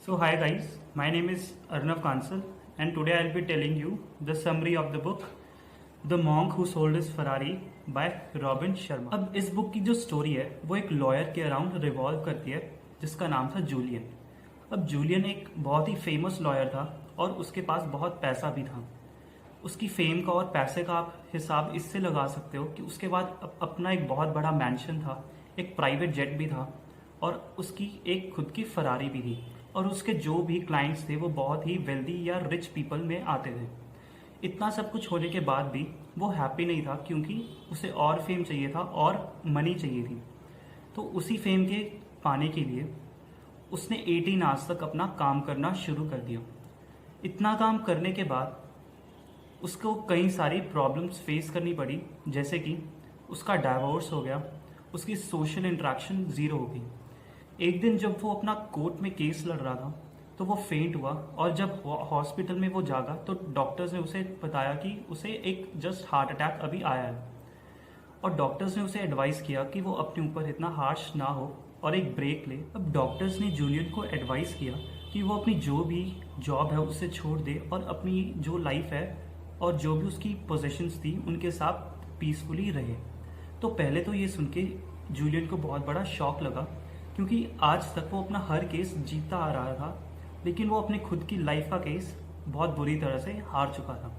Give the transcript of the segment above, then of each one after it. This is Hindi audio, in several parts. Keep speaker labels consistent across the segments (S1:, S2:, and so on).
S1: So hi guys, my name is Arnav Kansal and today I'll be telling you the summary of the book The Monk Who Sold His Ferrari by Robin Sharma। अब इस बुक की जो स्टोरी है वो एक लॉयर के अराउंड रिवॉल्व करती है जिसका नाम था जूलियन। अब जूलियन एक बहुत ही फेमस लॉयर था और उसके पास बहुत पैसा भी था। उसकी फेम का और पैसे का आप हिसाब इससे लगा सकते हो कि उसके बाद अपना एक बहुत बड़ा मैंशन था, एक प्राइवेट जेट भी था और उसकी एक खुद की फरारी भी थी और उसके जो भी क्लाइंट्स थे वो बहुत ही वेल्दी या रिच पीपल में आते थे। इतना सब कुछ होने के बाद भी वो हैप्पी नहीं था क्योंकि उसे और फेम चाहिए था और मनी चाहिए थी। तो उसी फेम के पाने के लिए उसने 18 आवर्स तक अपना काम करना शुरू कर दिया। इतना काम करने के बाद उसको कई सारी प्रॉब्लम्स फेस करनी पड़ी, जैसे कि उसका डाइवोर्स हो गया, उसकी सोशल इंटरेक्शन ज़ीरो हो गई। एक दिन जब वो अपना कोर्ट में केस लड़ रहा था तो वो फेंट हुआ और जब हॉस्पिटल में वो जागा तो डॉक्टर्स ने उसे बताया कि उसे एक जस्ट हार्ट अटैक अभी आया है और डॉक्टर्स ने उसे एडवाइस किया कि वो अपने ऊपर इतना हार्श ना हो और एक ब्रेक ले। अब डॉक्टर्स ने जूलियन को एडवाइस किया कि वो अपनी जो भी जॉब है उससे छोड़ दे और अपनी जो लाइफ है और जो भी उसकी पोजेशंस थी उनके साथ पीसफुली रहे। तो पहले तो ये सुन के जूलियन को बहुत बड़ा शॉक लगा क्योंकि आज तक वो अपना हर केस जीतता आ रहा था, लेकिन वो अपने खुद की लाइफ का केस बहुत बुरी तरह से हार चुका था।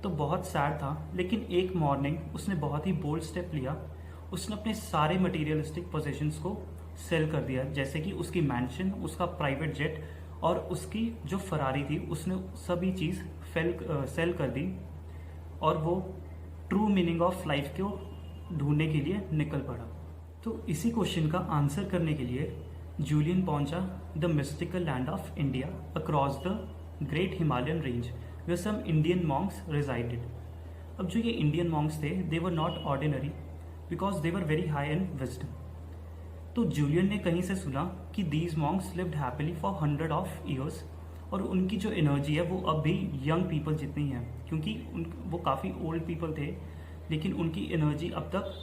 S1: तो बहुत सैड था, लेकिन एक मॉर्निंग उसने बहुत ही बोल्ड स्टेप लिया। उसने अपने सारे मटेरियलिस्टिक पोजेशंस को सेल कर दिया, जैसे कि उसकी मैंशन, उसका प्राइवेट जेट और उसकी जो फरारी थी, उसने सभी चीज़ सेल कर दी और वो ट्रू मीनिंग ऑफ लाइफ को ढूंढने के लिए निकल पड़ा। तो इसी क्वेश्चन का आंसर करने के लिए जूलियन पहुंचा the mystical land of India across the great Himalayan range where some Indian monks resided. अब जो ये इंडियन मॉन्क्स थे they were not ordinary because they were very high in wisdom. तो जूलियन ने कहीं से सुना कि these monks lived happily for 100 of years और उनकी जो एनर्जी है वो अब भी यंग पीपल जितनी है, क्योंकि वो काफ़ी ओल्ड पीपल थे लेकिन उनकी एनर्जी अब तक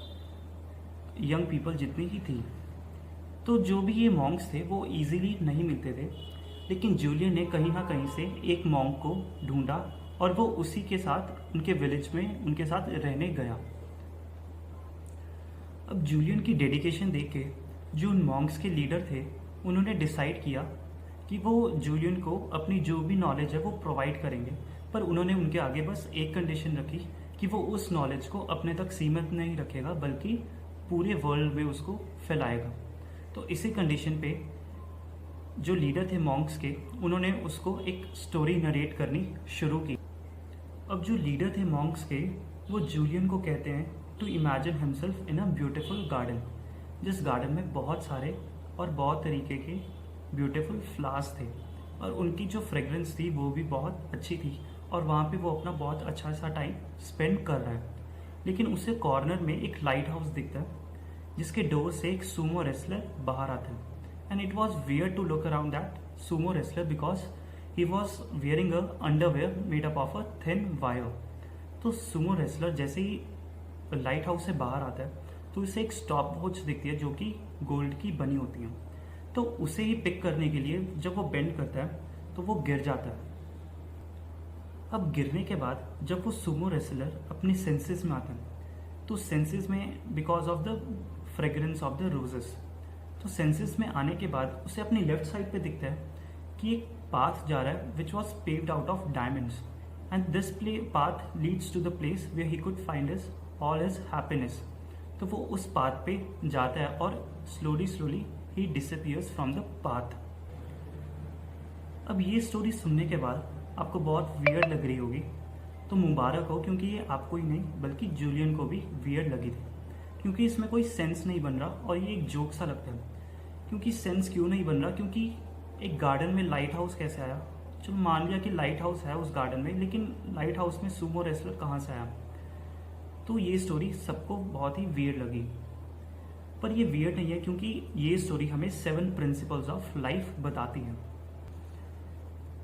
S1: यंग पीपल जितनी ही थी। तो जो भी ये मॉन्क्स थे वो इजीली नहीं मिलते थे, लेकिन जूलियन ने कहीं ना कहीं से एक मॉन्क को ढूंढा और वो उसी के साथ उनके विलेज में उनके साथ रहने गया। अब जूलियन की डेडिकेशन देख के जो उन मॉन्क्स के लीडर थे उन्होंने डिसाइड किया कि वो जूलियन को अपनी जो भी नॉलेज है वो प्रोवाइड करेंगे, पर उन्होंने उनके आगे बस एक कंडीशन रखी कि वो उस नॉलेज को अपने तक सीमित नहीं रखेगा बल्कि पूरे वर्ल्ड में उसको फैलाएगा। तो इसी कंडीशन पे जो लीडर थे मॉन्क्स के उन्होंने उसको एक स्टोरी नरेट करनी शुरू की। अब जो लीडर थे मॉन्क्स के वो जूलियन को कहते हैं to imagine himself in a beautiful garden, जिस गार्डन में बहुत सारे और बहुत तरीके के ब्यूटीफुल फ्लावर्स थे और उनकी जो फ्रेग्रेंस थी वो भी बहुत अच्छी थी और वहाँ पे वो अपना बहुत अच्छा सा टाइम स्पेंड कर रहा है। लेकिन उससे कॉर्नर में एक लाइट हाउस दिखता है जिसके डोर से एक सूमो रेसलर बाहर आता है and it was weird to look around that sumo wrestler because he was wearing a underwear made up of a thin wire. तो सूमो रेसलर जैसे ही लाइट हाउस से बाहर आता है तो इसे एक स्टॉप वॉच दिखती है जो कि गोल्ड की बनी होती है। तो उसे ही पिक करने के लिए जब वो बेंड करता है तो वो गिर जाता है। अब गिरने के बाद जब वो सूमो रेसलर अपने सेंसेस में आता है तो सेंसेस में because of the fragrance of the roses, तो सेंसेस में आने के बाद उसे अपनी लेफ्ट साइड पे दिखता है कि एक पाथ जा रहा है which was paved out of diamonds and this path leads to the place where he could find his all his happiness. तो वो उस पाथ पे जाता है और स्लोली ही डिसअपियर्स फ्रॉम द पाथ। अब ये स्टोरी सुनने के बाद आपको बहुत वियर्ड लग रही होगी, तो मुबारक हो, क्योंकि ये आपको ही नहीं बल्कि जूलियन को भी वियर्ड लगी थी क्योंकि इसमें कोई सेंस नहीं बन रहा और ये एक जोक सा लगता है। क्योंकि सेंस क्यों नहीं बन रहा, क्योंकि एक गार्डन में लाइट हाउस कैसे आया। चलो मान लिया कि लाइट हाउस है उस गार्डन में, लेकिन लाइट हाउस में सूमो रेसलर कहाँ से आया। तो ये स्टोरी सबको बहुत ही वियर्ड लगी, पर ये वियर्ड नहीं है क्योंकि ये स्टोरी हमें 7 प्रिंसिपल्स ऑफ लाइफ बताती है।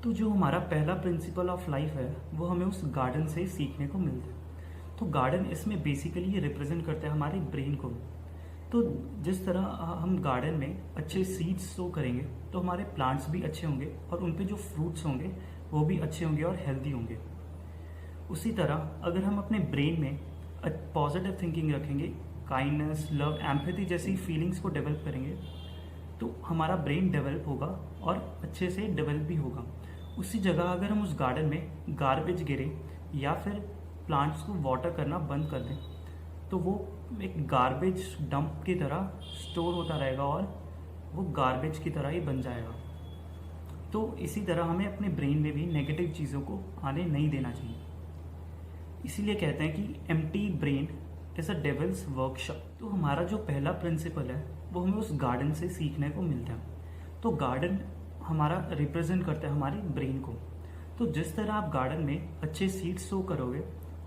S1: तो जो हमारा पहला प्रिंसिपल ऑफ लाइफ है वो हमें उस गार्डन से सीखने को मिलता है। तो गार्डन इसमें बेसिकली ये रिप्रेजेंट करता है हमारे ब्रेन को। तो जिस तरह हम गार्डन में अच्छे सीड्स सो करेंगे तो हमारे प्लांट्स भी अच्छे होंगे और उन पे जो फ्रूट्स होंगे वो भी अच्छे होंगे और हेल्दी होंगे। उसी तरह अगर हम अपने ब्रेन में पॉजिटिव थिंकिंग रखेंगे, काइंडनेस, लव, एम्पैथी जैसी फीलिंग्स को डेवलप करेंगे तो हमारा ब्रेन डेवलप होगा और अच्छे से डेवलप भी होगा। उसी जगह अगर हम उस गार्डन में गार्बेज गिरे या फिर प्लांट्स को वाटर करना बंद कर दें तो वो एक गार्बेज डंप की तरह स्टोर होता रहेगा और वो गार्बेज की तरह ही बन जाएगा। तो इसी तरह हमें अपने ब्रेन में भी नेगेटिव चीज़ों को आने नहीं देना चाहिए। इसीलिए कहते हैं कि empty brain is a devils workshop. तो हमारा जो पहला प्रिंसिपल है वो हमें उस गार्डन से सीखने को मिलता है। तो गार्डन हमारा रिप्रेजेंट करता है हमारे ब्रेन को। तो जिस तरह आप गार्डन में अच्छे सीड्स सो करोगे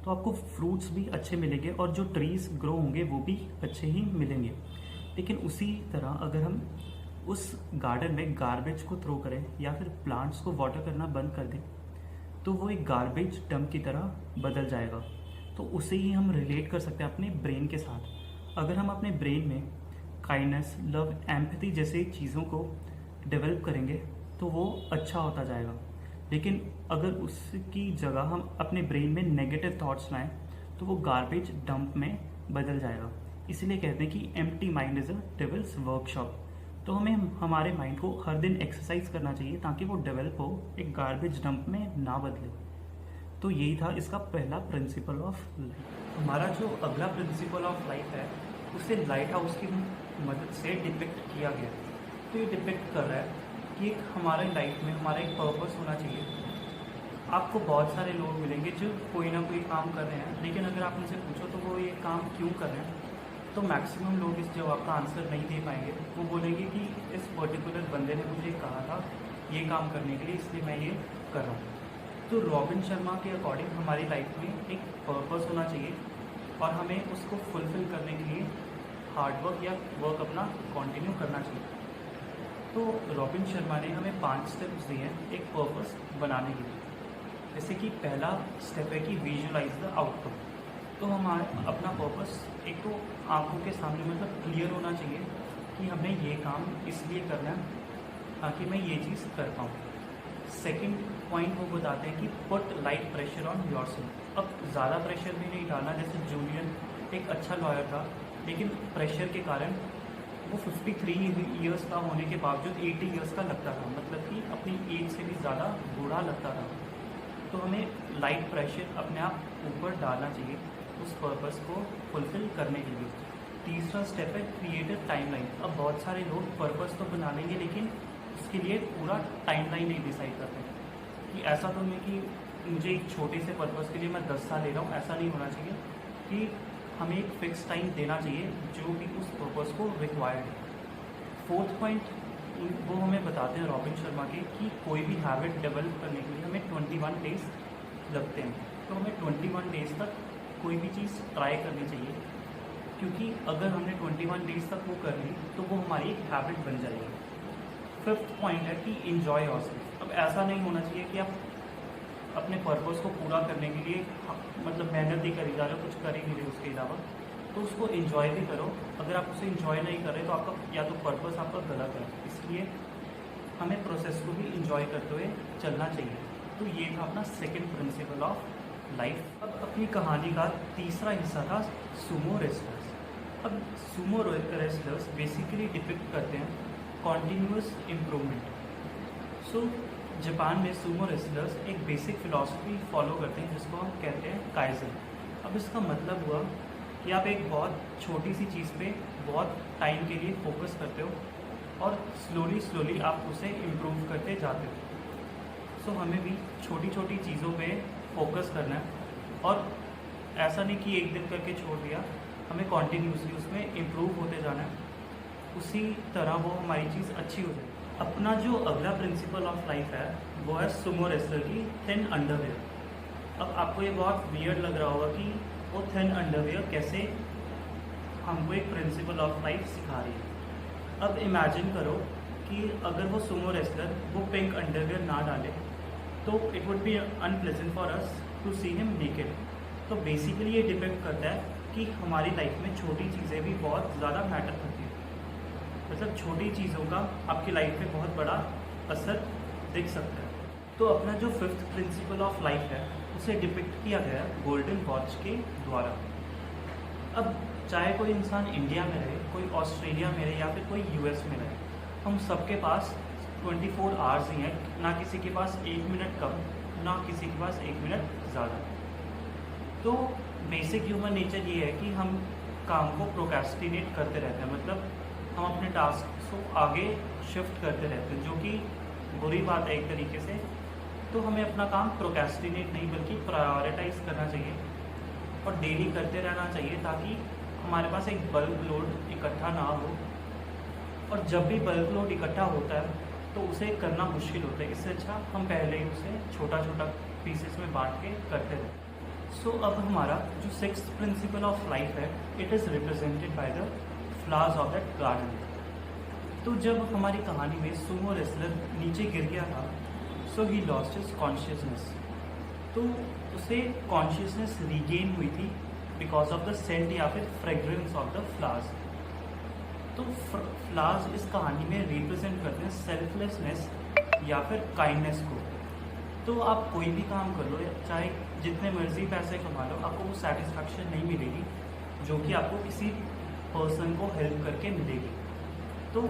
S1: तो आपको फ्रूट्स भी अच्छे मिलेंगे और जो ट्रीज ग्रो होंगे वो भी अच्छे ही मिलेंगे। लेकिन उसी तरह अगर हम उस गार्डन में गार्बेज को थ्रो करें या फिर प्लांट्स को वाटर करना बंद कर दें तो वो एक गार्बेज डंप की तरह बदल जाएगा। तो उसे ही हम रिलेट कर सकते हैं अपने ब्रेन के साथ। अगर हम अपने ब्रेन में काइंडनेस, लव, एम्पैथी जैसे चीज़ों को डेवलप करेंगे तो वो अच्छा होता जाएगा। लेकिन अगर उसकी जगह हम अपने ब्रेन में नेगेटिव थॉट्स लाएं तो वो गार्बेज डंप में बदल जाएगा। इसीलिए कहते हैं कि empty mind is a devils workshop. तो हमें हमारे माइंड को हर दिन एक्सरसाइज करना चाहिए ताकि वो डेवलप हो, एक गार्बेज डंप में ना बदले। तो यही था इसका पहला प्रिंसिपल ऑफ लाइफ। हमारा जो अगला प्रिंसिपल ऑफ लाइफ है उसे लाइट हाउस की मदद से डिपिक्ट किया गया। तो ये डिपिक्ट कर रहा है कि एक हमारे लाइफ में हमारा एक पर्पस होना चाहिए। आपको बहुत सारे लोग मिलेंगे जो कोई ना कोई काम कर रहे हैं, लेकिन अगर आप उनसे पूछो तो वो ये काम क्यों कर रहे हैं तो मैक्सिमम लोग इस जवाब का आंसर नहीं दे पाएंगे। वो बोलेंगे कि इस पर्टिकुलर बंदे ने मुझे कहा था ये काम करने के लिए, इसलिए मैं ये कर रहा हूँ। तो रॉबिन शर्मा के अकॉर्डिंग हमारी लाइफ में एक पर्पस होना चाहिए और हमें उसको फुलफिल करने के लिए हार्डवर्क या वर्क अपना कंटिन्यू करना चाहिए। तो रॉबिन शर्मा ने हमें 5 स्टेप्स दिए हैं एक पर्पस बनाने के लिए। जैसे कि पहला स्टेप है कि विजुअलाइज द आउटकम। तो हमारा अपना पर्पस एक तो आंखों के सामने मतलब क्लियर होना चाहिए कि हमें ये काम इसलिए करना है ताकि मैं ये चीज़ कर पाऊँ। सेकंड पॉइंट वो बताते हैं कि put light pressure on yourself. अब ज़्यादा प्रेशर भी नहीं डालना। जैसे जूलियन एक अच्छा लॉयर था लेकिन प्रेशर के कारण वो 53 ईयर्स का होने के बावजूद 80 ईयर्स का लगता था, मतलब कि अपनी एज से भी ज़्यादा बूढ़ा लगता था। तो हमें लाइट प्रेशर अपने आप ऊपर डालना चाहिए उस पर्पस को फुलफिल करने के लिए। तीसरा स्टेप है क्रिएटिव टाइमलाइन। अब बहुत सारे लोग पर्पस तो बना लेंगे लेकिन उसके लिए पूरा टाइमलाइन नहीं डिसाइड करते कि ऐसा तो नहीं कि मुझे एक छोटे से पर्पस के लिए मैं 10 साल ले रहा हूँ। ऐसा नहीं होना चाहिए कि हमें एक फिक्स टाइम देना चाहिए जो भी उस पर्पस को रिक्वायर्ड है। फोर्थ पॉइंट वो हमें बताते हैं रॉबिन शर्मा के कि कोई भी हैबिट डेवलप करने के लिए हमें 21 डेज लगते हैं। तो हमें 21 डेज तक कोई भी चीज़ ट्राई करनी चाहिए, क्योंकि अगर हमने 21 डेज तक वो कर ली तो वो हमारी एक हैबिट बन जाएगी। फिफ्थ पॉइंट है कि इन्जॉय योरसेल्फ। अब ऐसा नहीं होना चाहिए कि आप अपने पर्पस को पूरा करने के लिए मतलब मेहनत ही करी जा रहे हो, कुछ कर ही नहीं रहे उसके अलावा, तो उसको इन्जॉय भी करो। अगर आप उसे इन्जॉय नहीं कर रहे तो आपका या तो पर्पस आपका गलत है। इसलिए हमें प्रोसेस को भी इन्जॉय करते हुए चलना चाहिए। तो ये था अपना सेकंड प्रिंसिपल ऑफ लाइफ। अब अपनी कहानी का तीसरा हिस्सा था सुमो रेसलर्स। अब सुमो रेसलर्स बेसिकली डिपिक्ट करते हैं कॉन्टीन्यूअस इम्प्रूवमेंट। सो जापान में सुमो रेसलर्स एक बेसिक फिलॉसफी फॉलो करते हैं जिसको हम कहते हैं काइजन। अब इसका मतलब हुआ कि आप एक बहुत छोटी सी चीज़ पे बहुत टाइम के लिए फोकस करते हो और स्लोली आप उसे इम्प्रूव करते जाते हो। सो हमें भी छोटी छोटी चीज़ों पे फोकस करना है और ऐसा नहीं कि एक दिन करके छोड़ दिया, हमें कॉन्टीन्यूसली उसमें इम्प्रूव होते जाना है। उसी तरह वो हमारी चीज़ अच्छी हो जाए। अपना जो अगला प्रिंसिपल ऑफ लाइफ है वो है सुमो रेसलर की थिन अंडरवेयर। अब आपको ये बहुत वियर्ड लग रहा होगा कि वो थिन अंडरवेयर कैसे हमको एक प्रिंसिपल ऑफ लाइफ सिखा रही है। अब इमेजिन करो कि अगर वो सुमो रेसलर वो पिंक अंडरवेयर ना डाले तो it would be unpleasant for us to see him naked. तो बेसिकली ये डिपेंड करता है कि हमारी लाइफ में छोटी चीज़ें भी बहुत ज़्यादा मैटर करती हैं। मतलब छोटी चीज़ों का आपकी लाइफ में बहुत बड़ा असर दिख सकता है। तो अपना जो 5th प्रिंसिपल ऑफ लाइफ है उसे डिपिक्ट किया गया गोल्डन वॉच के द्वारा। अब चाहे कोई इंसान इंडिया में रहे, कोई ऑस्ट्रेलिया में रहे या फिर कोई यूएस में रहे, हम सबके पास 24 आवर्स ही हैं। ना किसी के पास 1 मिनट कम, ना किसी के पास 1 मिनट ज़्यादा। तो बेसिक ह्यूमन नेचर ये है कि हम काम को प्रोक्रेस्टिनेट करते रहते हैं। मतलब हम अपने टास्क को आगे शिफ्ट करते रहते हैं, जो कि बुरी बात है एक तरीके से। तो हमें अपना काम प्रोक्रेस्टिनेट नहीं बल्कि प्रायोरिटाइज करना चाहिए और डेली करते रहना चाहिए, ताकि हमारे पास एक बल्क लोड इकट्ठा ना हो। और जब भी बल्क लोड इकट्ठा होता है तो उसे करना मुश्किल होता है। इससे अच्छा हम पहले ही उसे छोटा छोटा पीसेस में बांट के करते रहें। सो अब हमारा जो 6th प्रिंसिपल ऑफ लाइफ है, it is represented by the flowers of that garden. तो जब हमारी कहानी में सुमो रेसलर नीचे गिर गया था, सो ही लॉस्ट हिज कॉन्शियसनेस। तो उसे कॉन्शियसनेस रीगेन हुई थी बिकॉज ऑफ द सेंट या फिर फ्रेग्रेंस ऑफ द फ्लावर्स। तो फ्लावर्स इस कहानी में रिप्रेजेंट करते हैं सेल्फलेसनेस या फिर काइंडनेस को। तो आप कोई भी काम कर लो, चाहे जितने मर्जी पैसे कमा लो, आपको वो सेटिस्फैक्शन नहीं मिलेगी जो कि आपको किसी पर्सन को हेल्प करके मिलेगी। तो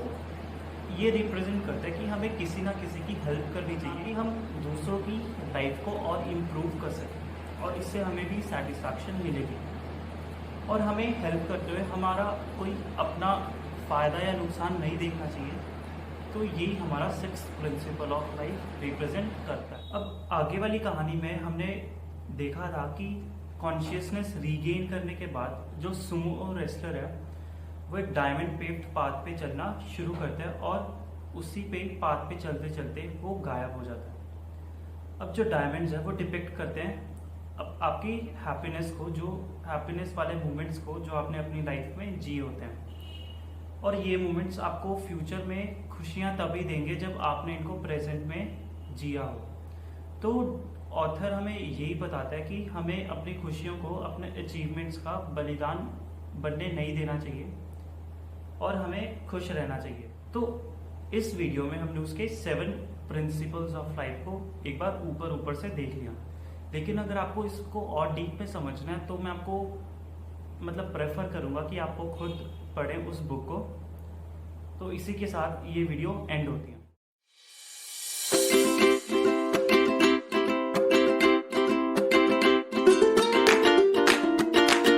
S1: ये रिप्रेजेंट करता है कि हमें किसी ना किसी की हेल्प करनी चाहिए कि हम दूसरों की लाइफ को और इम्प्रूव कर सकें, और इससे हमें भी सेटिस्फैक्शन मिलेगी। और हमें हेल्प करते हुए हमारा कोई अपना फ़ायदा या नुकसान नहीं देखना चाहिए। तो यही हमारा 6th principle of life represent करता है। अब आगे वाली कहानी में हमने देखा था कि कॉन्शियसनेस रीगेन करने के बाद जो सुमो रेसलर है वो एक डायमंड पेव्ड पाथ पे चलना शुरू करता है, और उसी पे पाथ पे चलते चलते वो गायब हो जाता है। अब जो डायमंड्स है वो डिपिक्ट करते हैं अब आपकी हैप्पीनेस को, जो हैप्पीनेस वाले मोमेंट्स को जो आपने अपनी लाइफ में जी होते हैं। और ये मोमेंट्स आपको फ्यूचर में खुशियाँ तभी देंगे जब आपने इनको प्रेजेंट में जिया हो। तो ऑथर हमें यही बताता है कि हमें अपनी खुशियों को, अपने अचीवमेंट्स का बलिदान बनने नहीं देना चाहिए और हमें खुश रहना चाहिए। तो इस वीडियो में हमने उसके 7 प्रिंसिपल्स ऑफ लाइफ को एक बार ऊपर से देख लिया। लेकिन अगर आपको इसको और डीप में समझना है तो मैं आपको मतलब प्रेफर करूंगा कि आपको खुद पढ़ें उस बुक को। तो इसी के साथ ये वीडियो एंड होती है।